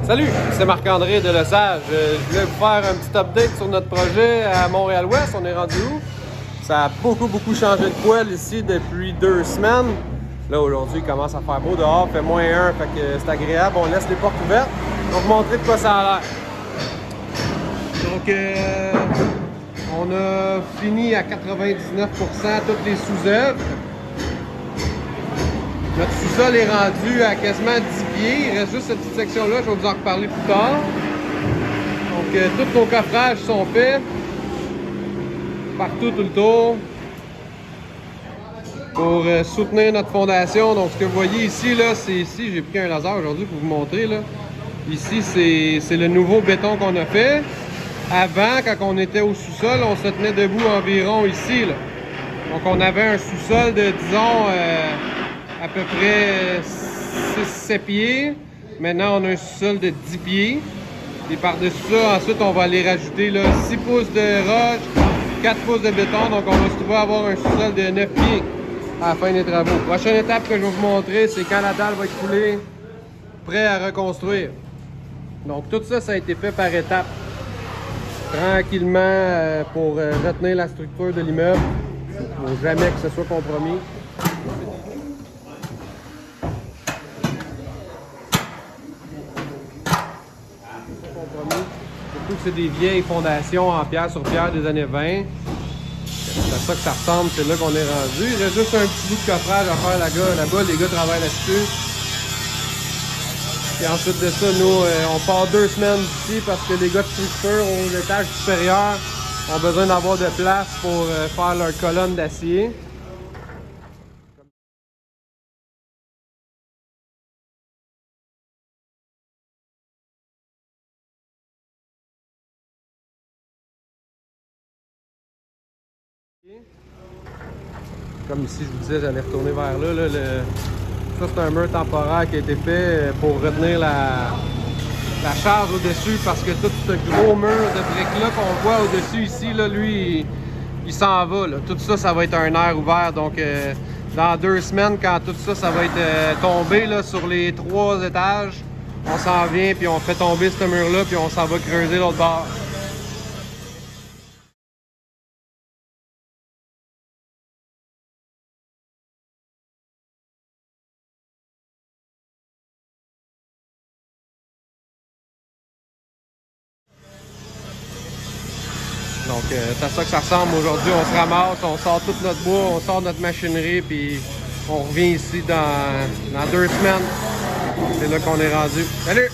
Salut, c'est Marc-André de Lesage. Je voulais vous faire un petit update sur notre projet à Montréal-Ouest. On est rendu où? Ça a beaucoup changé de poêle ici depuis 2 semaines. Là, aujourd'hui, il commence à faire beau dehors, il fait -1, fait que c'est agréable. On laisse les portes ouvertes. On va vous montrer de quoi ça a l'air. Donc, on a fini à 99% toutes les sous-œuvres. Notre sous-sol est rendu à quasiment 10 pieds. Il reste juste cette petite section-là, je vais vous en reparler plus tard. Donc, tous nos coffrages sont faits. Partout, tout le tour. Pour soutenir notre fondation. Donc, ce que vous voyez ici, là, c'est ici. J'ai pris un laser aujourd'hui pour vous montrer. Là. Ici, c'est le nouveau béton qu'on a fait. Avant, quand on était au sous-sol, on se tenait debout environ ici. Là. Donc, on avait un sous-sol de, disons, à peu près 6-7 pieds. Maintenant, on a un sous-sol de 10 pieds. Et par-dessus ça, ensuite, on va aller rajouter là, 6 pouces de roche, 4 pouces de béton. Donc, on va se trouver à avoir un sous-sol de 9 pieds à la fin des travaux. Prochaine étape que je vais vous montrer, c'est quand la dalle va être coulée, prêt à reconstruire. Donc, tout ça, ça a été fait par étapes. Tranquillement, pour retenir la structure de l'immeuble, pour jamais que ce soit compromis. Surtout que c'est des vieilles fondations en pierre sur pierre des années 20. C'est à ça que ça ressemble, c'est là qu'on est rendu. Il reste juste un petit bout de coffrage à faire là-bas, les gars travaillent là-dessus. Et ensuite de ça, nous, on part 2 semaines d'ici parce que les gars de structure aux étages supérieurs ont besoin d'avoir de place pour faire leur colonne d'acier. Comme ici, je vous disais, j'allais retourner vers là. Ça, c'est un mur temporaire qui a été fait pour retenir la charge au-dessus parce que tout ce gros mur de briques-là qu'on voit au-dessus ici, là, lui, il s'en va. Là. Tout ça, ça va être un air ouvert. Donc, dans 2 semaines, quand tout ça, ça va être tombé là, sur les 3 étages, on s'en vient, puis on fait tomber ce mur-là, puis on s'en va creuser l'autre bord. Donc, c'est à ça que ça ressemble aujourd'hui. On se ramasse, on sort tout notre bois, on sort notre machinerie, puis on revient ici dans 2 semaines. C'est là qu'on est rendu. Salut!